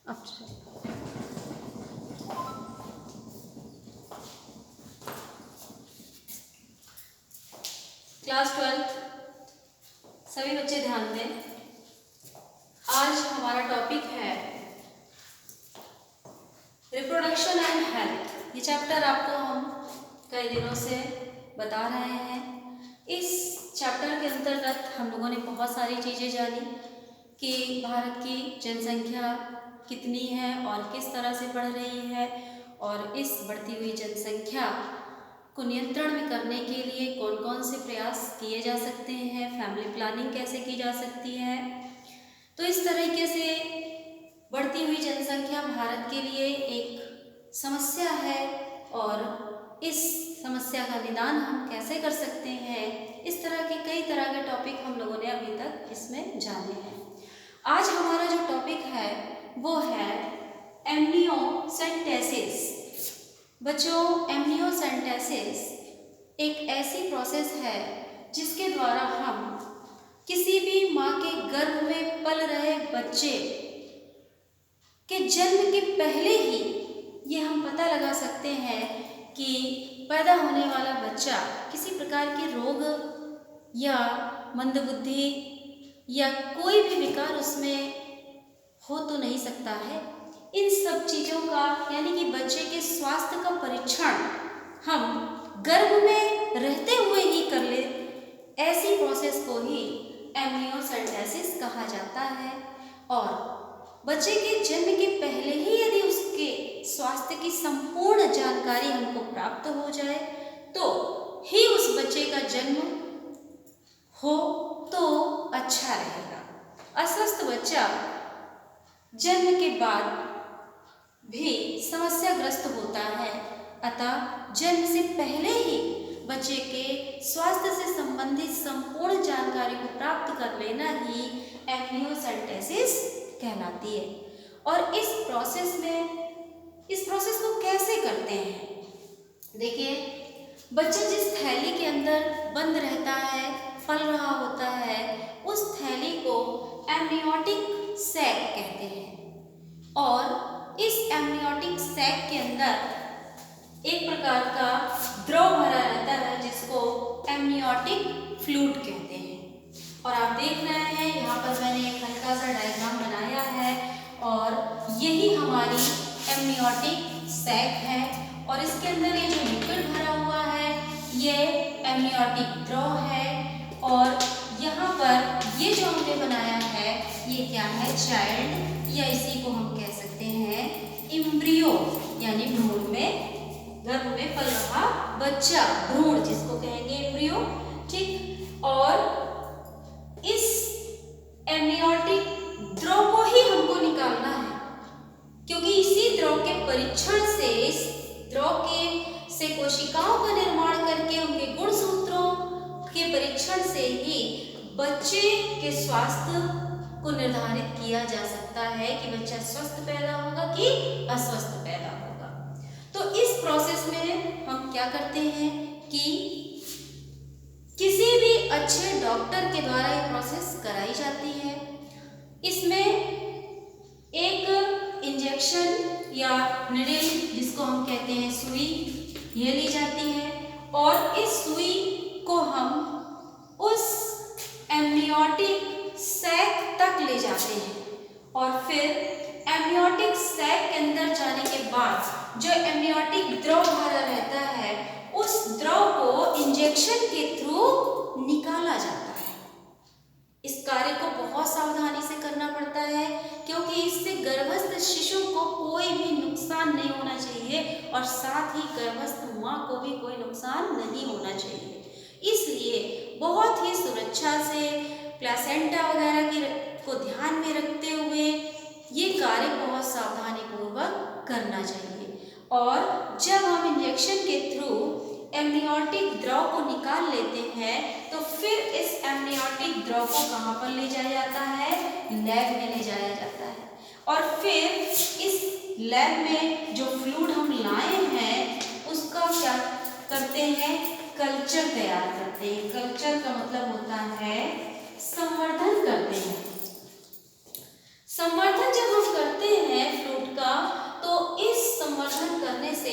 अच्छा, क्लास 12 सभी बच्चे ध्यान दें। आज हमारा टॉपिक है रिप्रोडक्शन एंड हेल्थ। ये चैप्टर आपको हम कई दिनों से बता रहे हैं। इस चैप्टर के अंतर्गत हम लोगों ने बहुत सारी चीज़ें जानी कि भारत की जनसंख्या कितनी है और किस तरह से बढ़ रही है, और इस बढ़ती हुई जनसंख्या को नियंत्रण में करने के लिए कौन कौन से प्रयास किए जा सकते हैं, फैमिली प्लानिंग कैसे की जा सकती है। तो इस तरीके से बढ़ती हुई जनसंख्या भारत के लिए एक समस्या है और इस समस्या का निदान हम कैसे कर सकते हैं, इस तरह के कई तरह के टॉपिक हम लोगों ने अभी तक इसमें जाने हैं। आज हमारा जो टॉपिक है वो है एमनियोसेंटेसिस। बच्चों, एमनियोसेंटेसिस एक ऐसी प्रोसेस है जिसके द्वारा हम किसी भी माँ के गर्भ में पल रहे बच्चे के जन्म के पहले ही ये हम पता लगा सकते हैं कि पैदा होने वाला बच्चा किसी प्रकार के रोग या मंदबुद्धि या कोई भी विकार उसमें हो तो नहीं सकता है। इन सब चीज़ों का यानी कि बच्चे के स्वास्थ्य का परीक्षण हम गर्भ में रहते हुए ही कर ले, ऐसी प्रोसेस को ही एमनियोसेंटेसिस कहा जाता है। और बच्चे के जन्म के पहले ही यदि उसके स्वास्थ्य की संपूर्ण जानकारी हमको प्राप्त हो जाए तो ही उस बच्चे का जन्म हो तो अच्छा रहेगा। अस्वस्थ बच्चा जन्म के बाद भी समस्याग्रस्त होता है, अतः जन्म से पहले ही बच्चे के स्वास्थ्य से संबंधित संपूर्ण जानकारी को प्राप्त कर लेना ही एमनियोसेंटेसिस कहलाती है। और इस प्रोसेस को कैसे करते हैं? देखिए, बच्चा जिस थैली के अंदर बंद रहता है, पल रहा होता है, उस थैली को एमनियोटिक सैक कहते हैं। और इस एमनियोटिक सैक के अंदर एक प्रकार का द्रव भरा रहता है जिसको एमनियोटिक फ्लूइड कहते हैं। और आप देख रहे हैं यहाँ पर मैंने एक हल्का सा डायग्राम बनाया है और यही हमारी एमनियोटिक सैक है। और इसके अंदर ये जो लिक्विड भरा हुआ है ये एमनियोटिक द्रव है। और यहाँ पर ये जो हमने बनाया है ये क्या है? चाइल्ड, या इसी को हम कह सकते हैं इम्ब्रियो, यानी भ्रूण में, गर्भ में पल रहा बच्चा, भ्रूण जिसको कहेंगे इम्ब्रियो, ठीक। और इस एमनियोटिक द्रव को ही हमको निकालना है, क्योंकि इसी द्रव के परीक्षण से, इस द्रव के से कोशिकाओं का निर्माण करके उनके गुणसूत्रों के परीक्षण से ही बच्चे के स्वास्थ्य को निर्धारित किया जा सकता है कि बच्चा स्वस्थ पैदा होगा कि अस्वस्थ पैदा होगा। तो इस प्रोसेस में हम क्या करते हैं कि किसी भी अच्छे डॉक्टर के द्वारा ये प्रोसेस कराई जाती है। इसमें एक इंजेक्शन या निडल, जिसको हम कहते हैं सुई, ये ली जाती है और इस सुई को हम उस एमनियोटिक सैक तक ले जाते हैं। और फिर एमनियोटिक सैक के अंदर जाने के बाद जो एमनियोटिक द्रव भरा रहता है उस द्रव को इंजेक्शन के थ्रू निकाला जाता है। इस कार्य को बहुत सावधानी से करना पड़ता है क्योंकि इससे गर्भस्थ शिशु को कोई भी नुकसान नहीं होना चाहिए और साथ ही गर्भस्थ माँ को भी कोई नुकसान नहीं होना चाहिए। इसलिए बहुत ही सुरक्षा से प्लेसेंटा वगैरह को ध्यान में रखते हुए ये कार्य बहुत सावधानी पूर्वक करना चाहिए। और जब हम इंजेक्शन के थ्रू एमनियोटिक द्रव को निकाल लेते हैं तो फिर इस एमनियोटिक द्रव को कहाँ पर ले जाया जाता है? लैब में ले जाया जाता है। और फिर इस लैब में जो फ्लूइड हम लाए हैं उसका क्या करते हैं? कल्चर तैयार करते हैं। कल्चर का मतलब होता है संवर्धन करते हैं। संवर्धन जब हम करते हैं फ्रूट का, तो इस संवर्धन करने से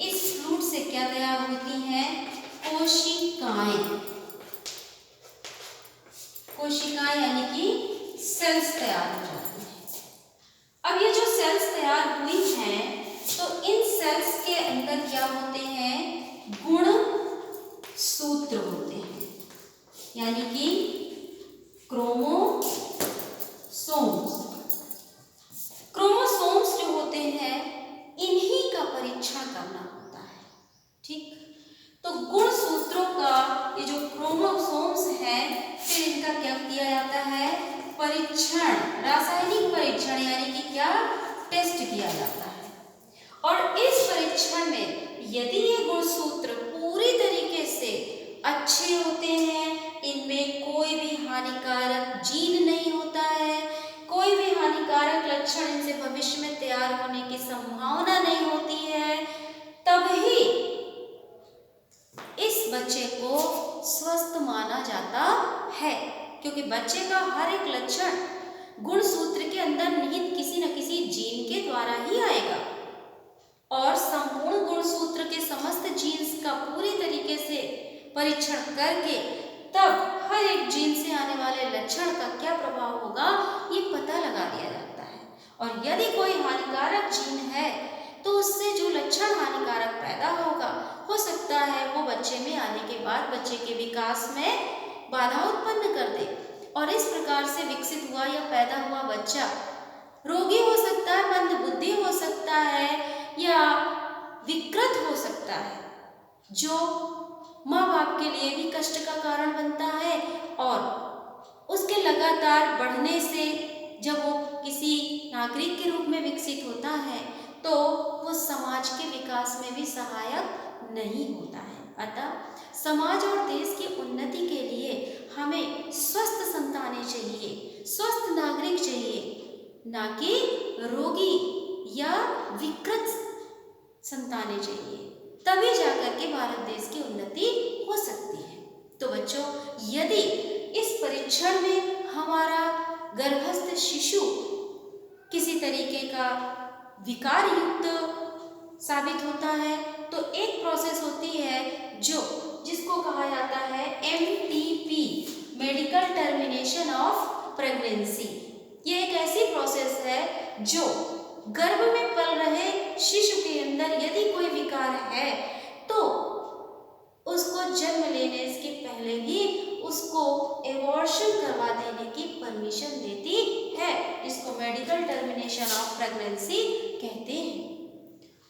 इस फ्रूट से क्या तैयार होती हैं? कोशिकाएं। कोशिकाएं यानी कि सेल्स तैयार हो जाती हैं। अब ये जो सेल्स तैयार हुई हैं, तो इन सेल्स के अंदर क्या होते हैं? गुण सूत्र होते हैं, यानी कि क्रोमोसोम्स। क्रोमोसोम्स जो होते हैं, इन्हीं का परीक्षण करना होता है। ठीक, तो गुण सूत्रों का ये जो क्रोमोसोम्स हैं, फिर इनका क्या किया जाता है? परीक्षण, रासायनिक परीक्षण यानी कि क्या? टेस्ट किया जाता है। और इस परीक्षण में यदि ये गुणसूत्र पूरी तरीके से अच्छे होते हैं, इनमें कोई भी हानिकारक जीन नहीं होता है, कोई भी हानिकारक लक्षण इनसे भविष्य में तैयार होने की संभावना नहीं होती है, तभी इस बच्चे को स्वस्थ माना जाता है। क्योंकि बच्चे का हर एक लक्षण गुणसूत्र के अंदर निहित किसी न किसी जीन के द्वारा ही आएगा, और संपूर्ण गुणसूत्र के समस्त जीन्स का पूरी तरीके से परीक्षण करके तब हर एक जीन से आने वाले लक्षण का क्या प्रभाव होगा, ये पता लगा दिया जाता है। और यदि कोई हानिकारक जीन है, तो उससे जो लक्षण हानिकारक पैदा होगा, हो सकता है वो बच्चे में आने के बाद बच्चे के विकास में बाधा उत्पन्न कर दे, और इस प्रकार से विकसित हुआ या पैदा हुआ बच्चा रोगी हो सकता है, मंद बुद्धि हो सकता है, या विकृत हो सकता है, जो माँ बाप के लिए भी कष्ट का कारण बनता है। और उसके लगातार बढ़ने से जब वो किसी नागरिक के रूप में विकसित होता है, तो वो समाज के विकास में भी सहायक नहीं होता है। अतः समाज और देश की उन्नति के लिए हमें स्वस्थ संतानें चाहिए, स्वस्थ नागरिक चाहिए, ना कि रोगी या विकृत संतानें चाहिए। तभी जाकर के भारत देश की उन्नति हो सकती है। तो बच्चों, यदि इस परीक्षण में हमारा गर्भस्थ शिशु किसी तरीके का विकार युक्त साबित होता है, तो एक प्रोसेस होती है जिसको कहा जाता है MTP, medical termination of pregnancy. ये एक ऐसी प्रोसेस है जो गर्भ में पल रहे शिशु के अंदर यदि कोई विकार है, तो उसको जन्म लेने के पहले ही उसको एबॉर्शन करवा देने की परमिशन देती है, जिसको मेडिकल टर्मिनेशन ऑफ प्रेगनेंसी कहते हैं।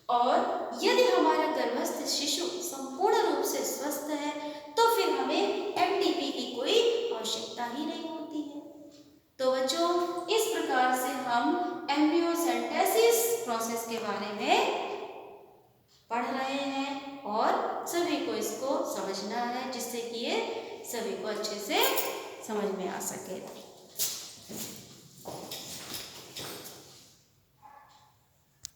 और यदि हमारा गर्भस्थ शिशु संपूर्ण रूप से स्वस्थ है, तो फिर हमें MTP की कोई आवश्यकता ही नहीं होती है। तो बच्चों, इस प्रकार से हम एम्ब्रियोसेंटेसिस प्रोसेस के बारे में पढ़ रहे हैं, और सभी को इसको समझना है, जिससे कि ये सभी को अच्छे से समझ में आ सके।